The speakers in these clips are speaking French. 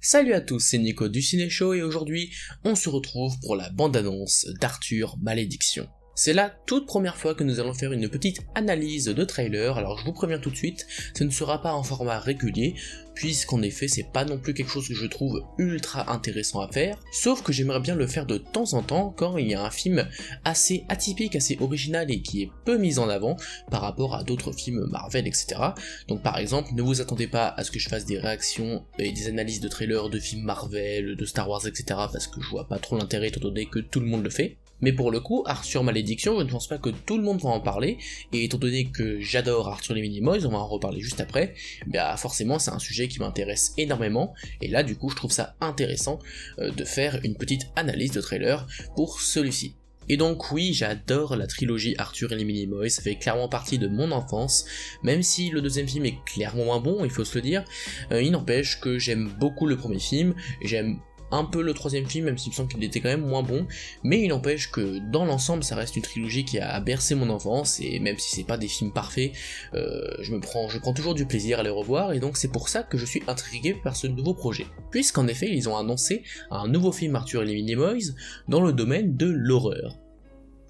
Salut à tous, c'est Nico du Ciné Show et aujourd'hui, on se retrouve pour la bande-annonce d'Arthur Malédiction. C'est la toute première fois que nous allons faire une petite analyse de trailer, alors je vous préviens tout de suite, ce ne sera pas en format régulier, puisqu'en effet c'est pas non plus quelque chose que je trouve ultra intéressant à faire, sauf que j'aimerais bien le faire de temps en temps quand il y a un film assez atypique, assez original et qui est peu mis en avant par rapport à d'autres films Marvel, etc. Donc par exemple, ne vous attendez pas à ce que je fasse des réactions et des analyses de trailers de films Marvel, de Star Wars, etc. parce que je vois pas trop l'intérêt étant donné que tout le monde le fait. Mais pour le coup, Arthur Malédiction, je ne pense pas que tout le monde va en parler, et étant donné que j'adore Arthur les Minimoys, on va en reparler juste après, bah forcément c'est un sujet qui m'intéresse énormément, et là du coup je trouve ça intéressant de faire une petite analyse de trailer pour celui-ci. Et donc oui, j'adore la trilogie Arthur et les Minimoys, ça fait clairement partie de mon enfance, même si le deuxième film est clairement moins bon, il faut se le dire, il n'empêche que j'aime beaucoup le premier film, j'aime un peu le troisième film, même s'il me semble qu'il était quand même moins bon, mais il n'empêche que dans l'ensemble ça reste une trilogie qui a bercé mon enfance, et même si c'est pas des films parfaits, je prends toujours du plaisir à les revoir, et donc c'est pour ça que je suis intrigué par ce nouveau projet. Puisqu'en effet ils ont annoncé un nouveau film Arthur et les Minimoys dans le domaine de l'horreur.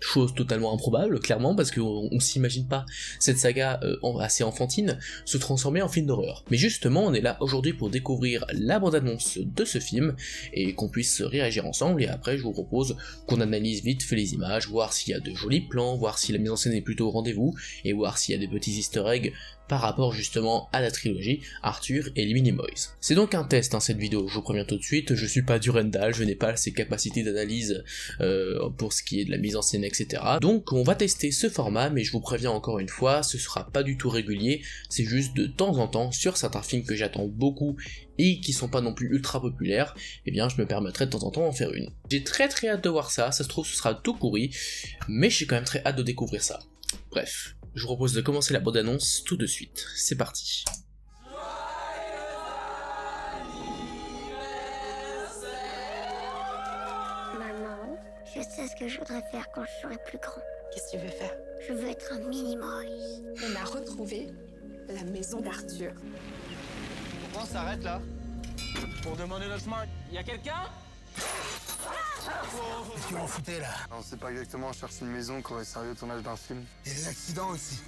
Chose totalement improbable, clairement, parce qu'on s'imagine pas cette saga assez enfantine se transformer en film d'horreur. Mais justement, on est là aujourd'hui pour découvrir la bande-annonce de ce film, et qu'on puisse réagir ensemble, et après je vous propose qu'on analyse vite fait les images, voir s'il y a de jolis plans, voir si la mise en scène est plutôt au rendez-vous, et voir s'il y a des petits easter eggs par rapport justement à la trilogie Arthur et les Minimoys. C'est donc un test cette vidéo, je vous préviens tout de suite, je suis pas Durandal, je n'ai pas ces capacités d'analyse pour ce qui est de la mise en scène, etc. Donc on va tester ce format, mais je vous préviens encore une fois, ce sera pas du tout régulier, c'est juste de temps en temps, sur certains films que j'attends beaucoup et qui sont pas non plus ultra populaires, eh bien je me permettrai de temps en temps d'en faire une. J'ai très hâte de voir ça, ça se trouve ce sera tout pourri, mais j'ai quand même très hâte de découvrir ça. Bref. Je vous propose de commencer la bande-annonce tout de suite. C'est parti. Maman, je sais ce que je voudrais faire quand je serai plus grand. Qu'est-ce que tu veux faire? Je veux être un Minimoys. On a retrouvé la maison d'Arthur. Pourquoi on s'arrête là? Pour demander notre chemin. Y a quelqu'un? Qu'est-ce que vous en foutez là? On sait pas exactement, on cherche une maison qui aurait servi au tournage d'un film. Il y a des accidents aussi.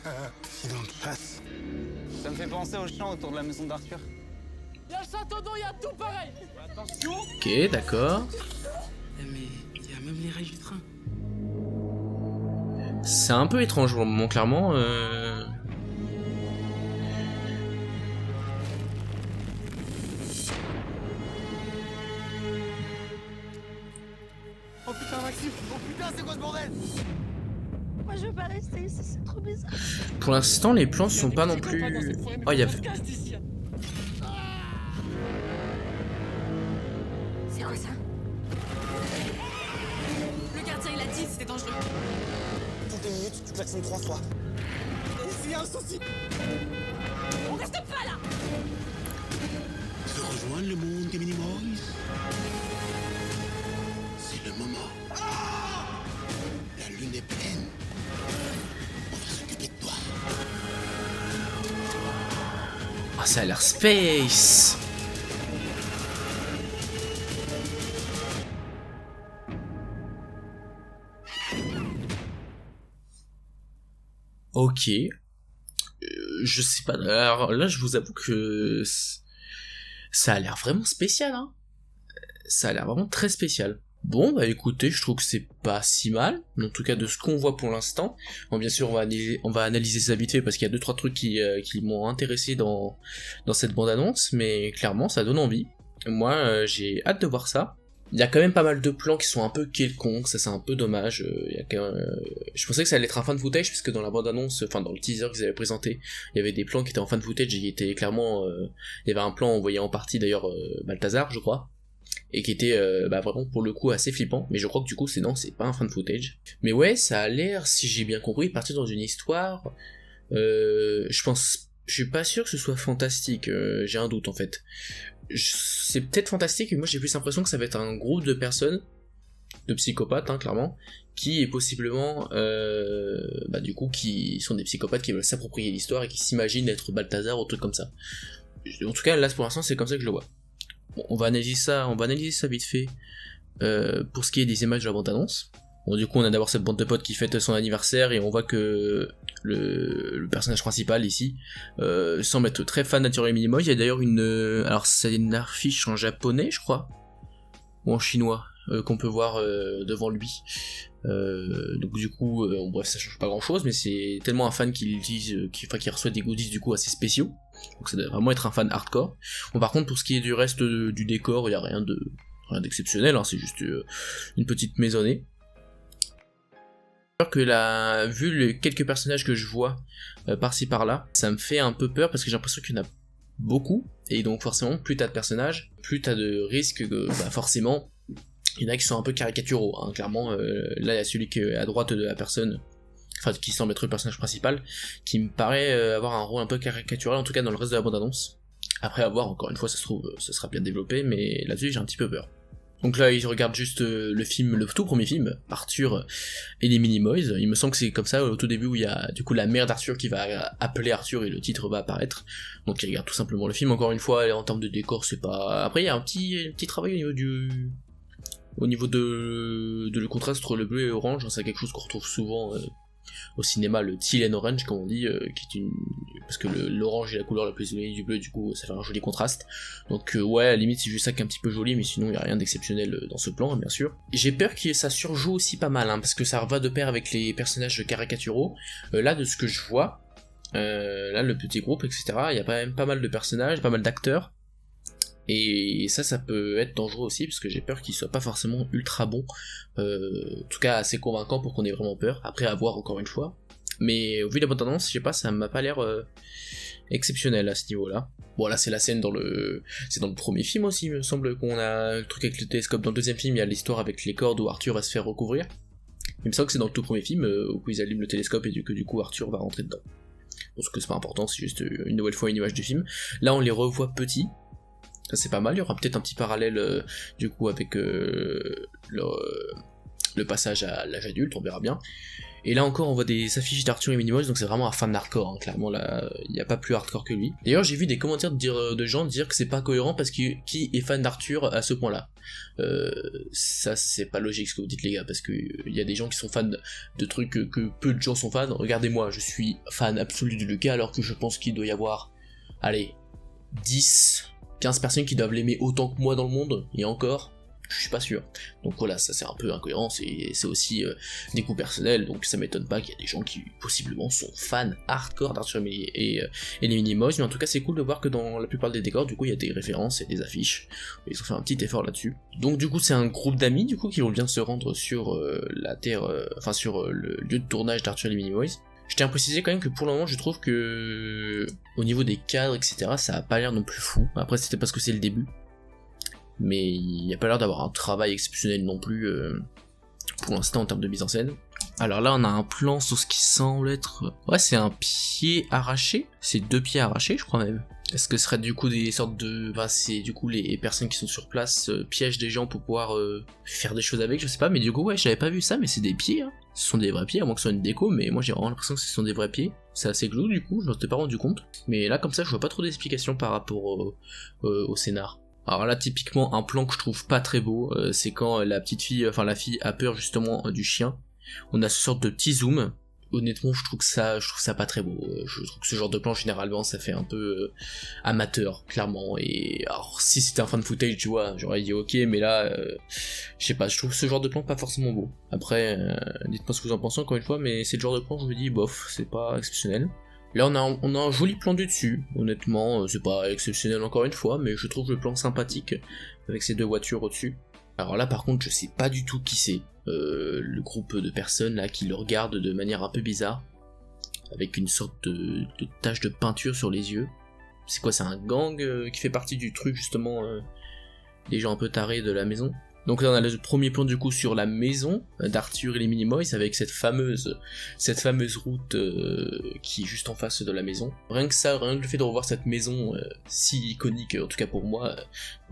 Accident de chasse. Ça me fait penser au champ autour de la maison d'Arthur. Y'a le château d'eau, y'a tout pareil. Attention. Ok, d'accord. Mais il y a même les rails du train. C'est un peu étrange pour le moment, clairement. Oh putain Maxime, oh putain c'est quoi ce bordel? Moi je veux pas rester ici, c'est trop bizarre. Pour l'instant, les plans sont pas non plus... Oh, il y a... C'est quoi ça? Le gardien, il a dit que c'était dangereux. Toutes les minutes, tu klaxonnes 3 fois. Ici y a un souci. On reste pas là! De rejoindre le monde des Minimoys. C'est le moment. La lune est pleine. On va s'occuper de toi. Ah, ça a l'air space. Ok. Je sais pas. Alors là, je vous avoue que ça a l'air vraiment spécial, hein. Ça a l'air vraiment très spécial. Bon, bah écoutez, je trouve que c'est pas si mal, en tout cas de ce qu'on voit pour l'instant. Bon, bien sûr, on va analyser ça vite fait parce qu'il y a 2-3 trucs qui m'ont intéressé dans cette bande-annonce, mais clairement, ça donne envie. Moi, j'ai hâte de voir ça. Il y a quand même pas mal de plans qui sont un peu quelconques, ça c'est un peu dommage. Il y a quand même, je pensais que ça allait être un fan footage, puisque dans la bande-annonce, enfin dans le teaser qu'ils avaient présenté, il y avait des plans qui étaient en fan footage et qui étaient clairement... il y avait un plan, on voyait en partie d'ailleurs Balthazar, je crois, et qui était vraiment pour le coup assez flippant, mais je crois que du coup c'est pas un fan footage. Mais ouais, ça a l'air, si j'ai bien compris, partir dans une histoire... je suis pas sûr que ce soit fantastique, j'ai un doute en fait. C'est peut-être fantastique, mais moi j'ai plus l'impression que ça va être un groupe de personnes, de psychopathes, hein, clairement, qui est possiblement, du coup, qui sont des psychopathes qui veulent s'approprier l'histoire et qui s'imaginent être Balthazar ou truc comme ça. En tout cas, là pour l'instant, c'est comme ça que je le vois. Bon, on va analyser ça vite fait. Pour ce qui est des images de la bande-annonce. Bon, du coup, on a d'abord cette bande de potes qui fête son anniversaire et on voit que le personnage principal ici semble être très fan d'Arthur et les Minimoys. Il y a d'ailleurs alors c'est une affiche en japonais, je crois, ou en chinois, qu'on peut voir devant lui. Donc du coup, bref, ça change pas grand-chose, mais c'est tellement un fan qu'il reçoit des goodies du coup assez spéciaux. Donc ça doit vraiment être un fan hardcore. Bon, par contre, pour ce qui est du reste du décor, il y a rien d'exceptionnel, hein, c'est juste une petite maisonnée. Que vu les quelques personnages que je vois par-ci par-là, ça me fait un peu peur parce que j'ai l'impression qu'il y en a beaucoup, et donc forcément plus t'as de personnages, plus t'as de risques que forcément il y en a qui sont un peu caricaturaux, hein, clairement. Là il y a celui qui est à droite de la personne, enfin qui semble être le personnage principal, qui me paraît avoir un rôle un peu caricatural, en tout cas dans le reste de la bande-annonce. Après à voir, encore une fois, ça se trouve ça sera bien développé, mais là-dessus j'ai un petit peu peur. Donc là, ils regardent juste le tout premier film, Arthur et les Minimoys. Il me semble que c'est comme ça au tout début où il y a du coup la mère d'Arthur qui va appeler Arthur et le titre va apparaître. Donc ils regardent tout simplement le film. Encore une fois, en termes de décor, c'est pas. Après, il y a un petit travail au niveau de le contraste entre le bleu et l'orange. C'est quelque chose qu'on retrouve souvent au cinéma, le teal and orange comme on dit, qui est parce que l'orange est la couleur la plus éloignée du bleu, du coup ça fait un joli contraste. Donc ouais, à la limite c'est juste ça qui est un petit peu joli, mais sinon il y a rien d'exceptionnel dans ce plan, bien sûr. J'ai peur que ça surjoue aussi pas mal, hein, parce que ça va de pair avec les personnages caricaturaux. Là, de ce que je vois, là le petit groupe, etc., il y a quand même pas mal de personnages, pas mal d'acteurs. Et ça peut être dangereux aussi, parce que j'ai peur qu'il soit pas forcément ultra bon, en tout cas assez convaincant pour qu'on ait vraiment peur, après à voir encore une fois. Mais au vu de la bande-annonce, je sais pas, ça m'a pas l'air exceptionnel à ce niveau-là. Bon là c'est la scène c'est dans le premier film aussi, il me semble qu'on a le truc avec le télescope. Dans le deuxième film, il y a l'histoire avec les cordes où Arthur va se faire recouvrir. Il me semble que c'est dans le tout premier film où ils allument le télescope et que du coup Arthur va rentrer dedans. Parce que c'est pas important, c'est juste une nouvelle fois une image du film. Là on les revoit petits. Ça c'est pas mal, il y aura peut-être un petit parallèle du coup avec le passage à l'âge adulte, on verra bien. Et là encore on voit des affiches d'Arthur et Minimoys, donc c'est vraiment un fan hardcore, hein. Clairement là, il n'y a pas plus hardcore que lui. D'ailleurs j'ai vu des commentaires de gens dire que c'est pas cohérent parce que qui est fan d'Arthur à ce point là. Ça c'est pas logique ce que vous dites les gars, parce que il y a des gens qui sont fans de trucs que peu de gens sont fans. Regardez-moi, je suis fan absolu de Lucas alors que je pense qu'il doit y avoir, allez, 15 personnes qui doivent l'aimer autant que moi dans le monde, et encore, je suis pas sûr. Donc voilà, ça c'est un peu incohérent, c'est aussi des goûts personnels, donc ça m'étonne pas qu'il y a des gens qui possiblement sont fans hardcore d'Arthur et les Minimoys, mais en tout cas c'est cool de voir que dans la plupart des décors, du coup il y a des références et des affiches, ils ont fait un petit effort là-dessus. Donc du coup c'est un groupe d'amis du coup qui vont bien se rendre sur la terre, sur le lieu de tournage d'Arthur et les Minimoys. Je tiens à préciser quand même que pour le moment je trouve que au niveau des cadres etc ça a pas l'air non plus fou. Après c'était parce que c'est le début, mais il n'y a pas l'air d'avoir un travail exceptionnel non plus pour l'instant en termes de mise en scène. Alors là on a un plan sur ce qui semble être... Ouais, c'est un pied arraché, c'est 2 pieds arrachés je crois même. Est-ce que ce serait du coup des sortes de... Bah c'est du coup les personnes qui sont sur place piègent des gens pour pouvoir faire des choses avec, je sais pas, mais du coup ouais j'avais pas vu ça, mais c'est des pieds, hein. Ce sont des vrais pieds, à moins que ce soit une déco, mais moi j'ai vraiment l'impression que ce sont des vrais pieds. C'est assez glauque du coup, je m'en étais pas rendu compte. Mais là comme ça je vois pas trop d'explications par rapport au scénar. Alors là typiquement un plan que je trouve pas très beau, c'est quand la fille a peur justement du chien. On a ce sorte de petit zoom. Honnêtement je trouve ça pas très beau. Je trouve que ce genre de plan généralement ça fait un peu amateur clairement, et alors si c'était un fan footage tu vois j'aurais dit ok, mais là je sais pas, je trouve ce genre de plan pas forcément beau. Après dites-moi ce que vous en pensez encore une fois, mais c'est le genre de plan je me dis bof, c'est pas exceptionnel. Là on a un joli plan du dessus, honnêtement c'est pas exceptionnel encore une fois, mais je trouve le plan sympathique avec ces 2 voitures au dessus. Alors là par contre je sais pas du tout qui c'est, le groupe de personnes là qui le regardent de manière un peu bizarre, avec une sorte de tache de peinture sur les yeux. C'est quoi, c'est un gang qui fait partie du truc justement des gens un peu tarés de la maison. Donc là on a le premier plan du coup sur la maison d'Arthur et les Minimoys avec cette fameuse route qui est juste en face de la maison. Rien que le fait de revoir cette maison si iconique, en tout cas pour moi,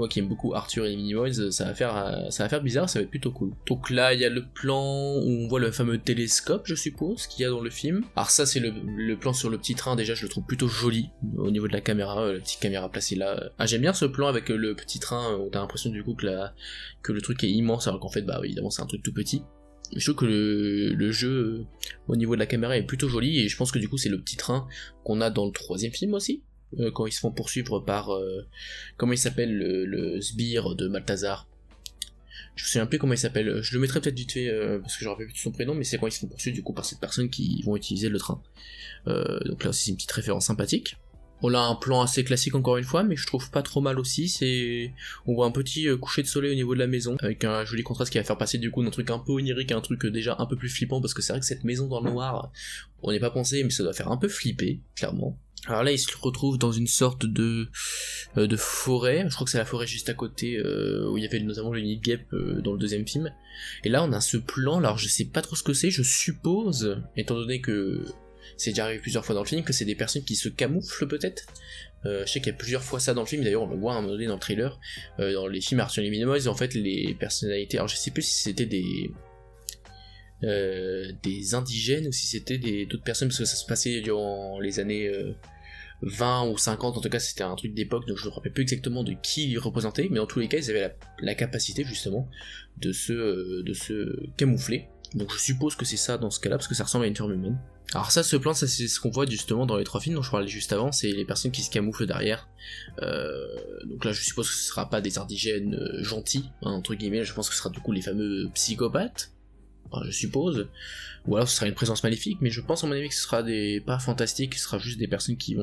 moi qui aime beaucoup Arthur et les Minimoys, ça va faire bizarre, ça va être plutôt cool. Donc là, il y a le plan où on voit le fameux télescope, je suppose, qu'il y a dans le film. Alors ça, c'est le plan sur le petit train, déjà, je le trouve plutôt joli, au niveau de la caméra, la petite caméra placée là. Ah, j'aime bien ce plan avec le petit train, où t'as l'impression du coup que le truc est immense, alors qu'en fait, bah évidemment, c'est un truc tout petit. Je trouve que le jeu, au niveau de la caméra, est plutôt joli, et je pense que du coup, c'est le petit train qu'on a dans le 3e film aussi. Quand ils se font poursuivre par comment il s'appelle le sbire de Balthazar. Je me souviens plus comment il s'appelle, je le mettrai peut-être vite fait parce que je rappelle plus son prénom, mais c'est quand ils se font poursuivre du coup par cette personne qui vont utiliser le train. Donc là aussi c'est une petite référence sympathique. On a un plan assez classique encore une fois, mais je trouve pas trop mal aussi, on voit un petit coucher de soleil au niveau de la maison, avec un joli contraste qui va faire passer du coup d'un truc un peu onirique à un truc déjà un peu plus flippant, parce que c'est vrai que cette maison dans le noir, on n'est pas pensé, mais ça doit faire un peu flipper, clairement. Alors là, il se retrouve dans une sorte de forêt, je crois que c'est la forêt juste à côté, où il y avait notamment le nid de guêpe dans le 2e film. Et là, on a ce plan, alors je sais pas trop ce que c'est, je suppose, étant donné que c'est déjà arrivé plusieurs fois dans le film, que c'est des personnes qui se camouflent peut-être. Je sais qu'il y a plusieurs fois ça dans le film, d'ailleurs on le voit à un moment donné dans le trailer, dans les films Arthur et les Minimoys, en fait les personnalités, alors je sais plus si c'était des indigènes ou si c'était d'autres personnes, parce que ça se passait durant les années 20 ou 50, en tout cas c'était un truc d'époque, donc je ne me rappelle plus exactement de qui ils représentaient, mais dans tous les cas ils avaient la capacité justement de se camoufler. Donc je suppose que c'est ça dans ce cas-là, parce que ça ressemble à une forme humaine. Alors ça, ce plan, ça c'est ce qu'on voit justement dans les 3 films dont je parlais juste avant, c'est les personnes qui se camouflent derrière. Donc là je suppose que ce sera pas des indigènes gentils, hein, entre guillemets, je pense que ce sera du coup les fameux psychopathes, enfin, je suppose. Ou alors ce sera une présence maléfique, mais je pense à mon avis que ce sera pas fantastiques, ce sera juste des personnes qui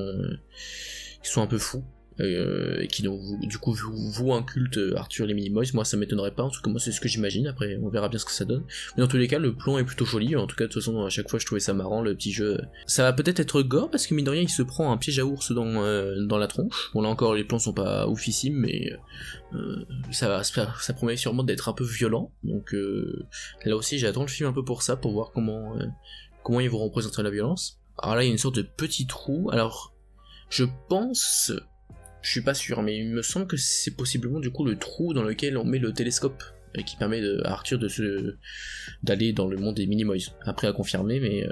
sont un peu fous. Et qui donc du coup vouent un culte Arthur et les Minimoys. Moi ça m'étonnerait pas, en tout cas moi c'est ce que j'imagine, après on verra bien ce que ça donne, mais dans tous les cas le plan est plutôt joli, en tout cas de toute façon à chaque fois je trouvais ça marrant le petit jeu. Ça va peut-être être gore parce que mine de rien il se prend un piège à ours dans la tronche. Bon là encore les plans sont pas oufissimes, mais ça promet sûrement d'être un peu violent, donc là aussi j'attends le film un peu pour ça, pour voir comment ils vont représenter la violence. Alors là il y a une sorte de petit trou, alors je pense, je suis pas sûr, mais il me semble que c'est possiblement du coup le trou dans lequel on met le télescope, qui permet à Arthur d'aller dans le monde des Minimoys. Après à confirmer, mais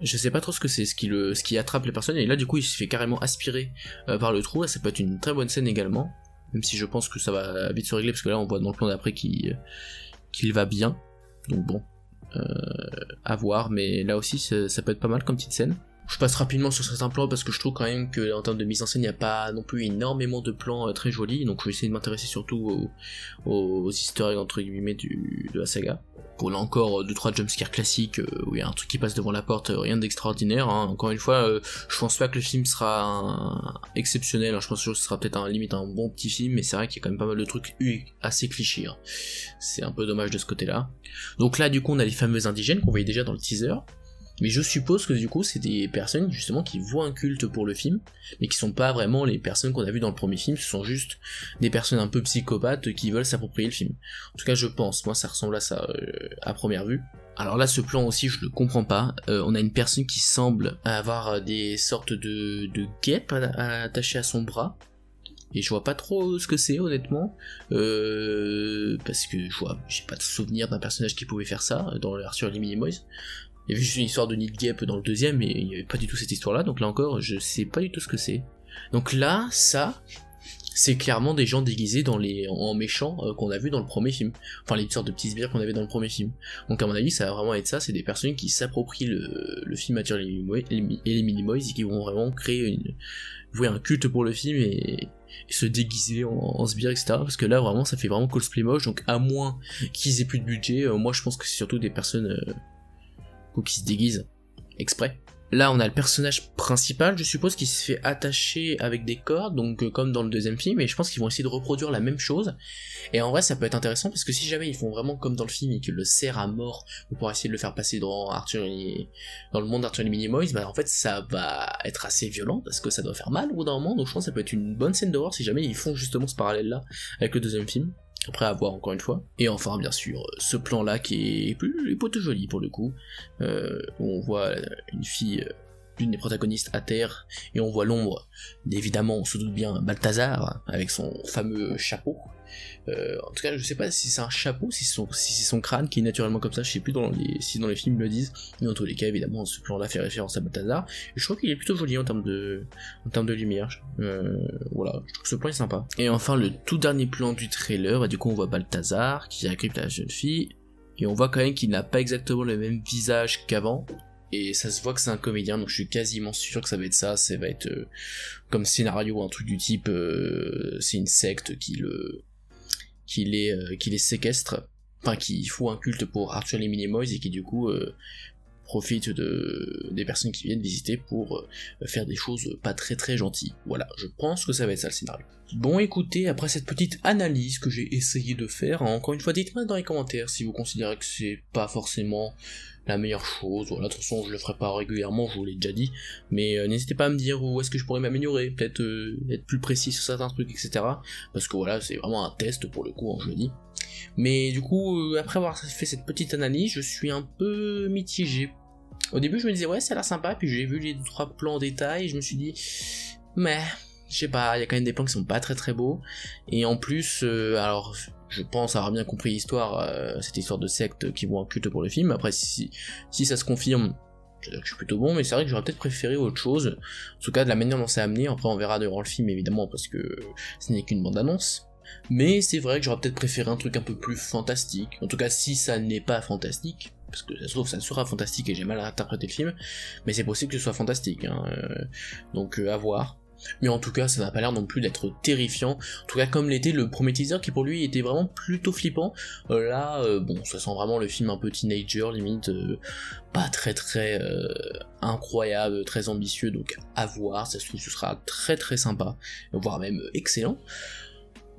je sais pas trop ce que c'est, ce qui attrape les personnes, et là du coup il se fait carrément aspirer par le trou, et ça peut être une très bonne scène également, même si je pense que ça va vite se régler, parce que là on voit dans le plan d'après qu'il va bien, donc bon, à voir, mais là aussi ça peut être pas mal comme petite scène. Je passe rapidement sur certains plans parce que je trouve quand même qu'en termes de mise en scène, il n'y a pas non plus énormément de plans très jolis, donc je vais essayer de m'intéresser surtout aux easter eggs entre guillemets de la saga. Bon, là encore 2-3 jumpscares classiques, où il y a un truc qui passe devant la porte, rien d'extraordinaire, hein. Encore une fois, je pense pas que le film sera exceptionnel, hein. Je pense que ce sera peut-être limite un bon petit film, mais c'est vrai qu'il y a quand même pas mal de trucs assez clichés, hein. C'est un peu dommage de ce côté-là. Donc là du coup on a les fameux indigènes qu'on voyait déjà dans le teaser. Mais je suppose que du coup c'est des personnes justement qui voient un culte pour le film, mais qui sont pas vraiment les personnes qu'on a vues dans le premier film, ce sont juste des personnes un peu psychopathes qui veulent s'approprier le film. En tout cas je pense, moi ça ressemble à ça à première vue. Alors là ce plan aussi je le comprends pas, on a une personne qui semble avoir des sortes de guêpes attachées à son bras, et je vois pas trop ce que c'est honnêtement, parce que j'ai pas de souvenir d'un personnage qui pouvait faire ça dans Arthur et les Minimoys. Il y avait juste une histoire de nid de guêpe dans le 2ème, et il n'y avait pas du tout cette histoire-là, donc là encore, je sais pas du tout ce que c'est. Donc là, ça, c'est clairement des gens déguisés en méchants qu'on a vu dans le premier film. Enfin, les sortes de petits sbires qu'on avait dans le premier film. Donc à mon avis, ça va vraiment être ça, c'est des personnes qui s'approprient le film Arthur et les Minimoys, et qui vont vraiment vouer un culte pour le film, et se déguiser en sbire, etc. Parce que là, vraiment, ça fait vraiment cosplay moche, donc à moins qu'ils aient plus de budget, moi je pense que c'est surtout des personnes qui se déguisent exprès. Là on a le personnage principal, je suppose, qui se fait attacher avec des cordes, donc comme dans le 2ème film, et je pense qu'ils vont essayer de reproduire la même chose, et en vrai ça peut être intéressant, parce que si jamais ils font vraiment comme dans le film et qu'ils le serrent à mort pour essayer de le faire passer dans le monde d'Arthur et les Minimoys, bah en fait ça va être assez violent, parce que ça doit faire mal au bout d'un moment, donc je pense que ça peut être une bonne scène d'horreur si jamais ils font justement ce parallèle là avec le 2ème film. Après à voir encore une fois. Et enfin bien sûr ce plan là qui est plutôt joli pour le coup, où on voit une fille d'une des protagonistes à terre, et on voit l'ombre d'évidemment, on se doute bien, Balthazar, avec son fameux chapeau. En tout cas, je sais pas si c'est un chapeau, si c'est son crâne qui est naturellement comme ça, je sais plus si dans les films ils le disent, mais en tous les cas, évidemment, ce plan-là fait référence à Balthazar, et je trouve qu'il est plutôt joli en termes de lumière, voilà, je trouve que ce plan est sympa. Et enfin, le tout dernier plan du trailer, bah, du coup, on voit Balthazar qui agrippe la jeune fille, et on voit quand même qu'il n'a pas exactement le même visage qu'avant, et ça se voit que c'est un comédien, donc je suis quasiment sûr que ça va être ça, ça va être comme scénario, un truc du type, c'est une secte qui les séquestre, enfin qui fout un culte pour Arthur les Minimoys et qui du coup profite des personnes qui viennent visiter pour faire des choses pas très très gentilles. Voilà, je pense que ça va être ça le scénario. Bon écoutez, après cette petite analyse que j'ai essayé de faire, hein, encore une fois dites-moi dans les commentaires si vous considérez que c'est pas forcément la meilleure chose, voilà, de toute façon je le ferai pas régulièrement, je vous l'ai déjà dit, mais n'hésitez pas à me dire où est-ce que je pourrais m'améliorer, peut-être être plus précis sur certains trucs, etc. Parce que voilà, c'est vraiment un test pour le coup, hein, je le dis. Mais du coup, après avoir fait cette petite analyse, je suis un peu mitigé. Au début je me disais ouais ça a l'air sympa, puis j'ai vu les 2-3 plans en détail, et je me suis dit, mais je sais pas, il y a quand même des plans qui sont pas très très beaux, et en plus, alors je pense avoir bien compris l'histoire, cette histoire de secte qui vont un culte pour le film, après si ça se confirme, c'est-à-dire que je suis plutôt bon, mais c'est vrai que j'aurais peut-être préféré autre chose, en tout cas de la manière dont c'est amené, après on verra durant le film évidemment, parce que ce n'est qu'une bande-annonce, mais c'est vrai que j'aurais peut-être préféré un truc un peu plus fantastique, en tout cas si ça n'est pas fantastique, parce que ça se trouve ça sera fantastique et j'ai mal interprété le film, mais c'est possible que ce soit fantastique, hein, donc à voir. Mais en tout cas, ça n'a pas l'air non plus d'être terrifiant. En tout cas, comme l'était le premier teaser qui pour lui était vraiment plutôt flippant. Là, bon, ça sent vraiment le film un peu teenager, limite, pas très très incroyable, très ambitieux, donc à voir. Ça se trouve, ce sera très très sympa, voire même excellent.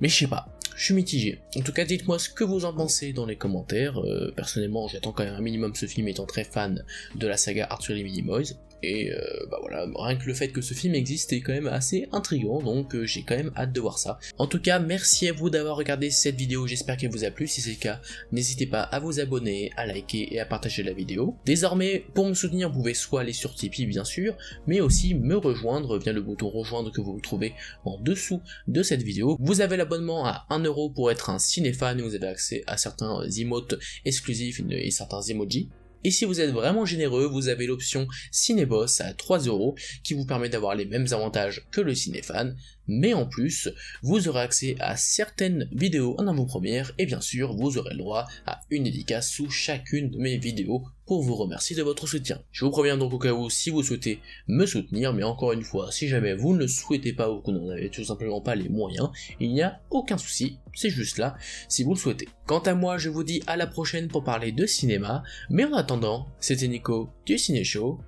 Mais je sais pas. Je suis mitigé. En tout cas, dites-moi ce que vous en pensez dans les commentaires. Personnellement, j'attends quand même un minimum ce film, étant très fan de la saga Arthur les Minimoys. Et bah voilà, rien que le fait que ce film existe est quand même assez intriguant, donc j'ai quand même hâte de voir ça. En tout cas, merci à vous d'avoir regardé cette vidéo, j'espère qu'elle vous a plu. Si c'est le cas, n'hésitez pas à vous abonner, à liker et à partager la vidéo. Désormais, pour me soutenir, vous pouvez soit aller sur Tipeee bien sûr, mais aussi me rejoindre via le bouton rejoindre que vous trouvez en dessous de cette vidéo. Vous avez l'abonnement à 1€ pour être un cinéphane et vous avez accès à certains emotes exclusifs et certains emojis. Et si vous êtes vraiment généreux, vous avez l'option Cinéboss à 3€ qui vous permet d'avoir les mêmes avantages que le cinéphane, mais en plus, vous aurez accès à certaines vidéos en avant-première, et bien sûr, vous aurez le droit à une dédicace sous chacune de mes vidéos pour vous remercier de votre soutien. Je vous préviens donc au cas où si vous souhaitez me soutenir, mais encore une fois, si jamais vous ne le souhaitez pas ou que vous n'en avez tout simplement pas les moyens, il n'y a aucun souci, c'est juste là si vous le souhaitez. Quant à moi, je vous dis à la prochaine pour parler de cinéma, mais en attendant, c'était Nico du Ciné Show,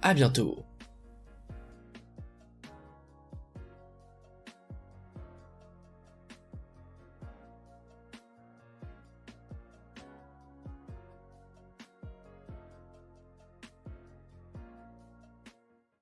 à bientôt.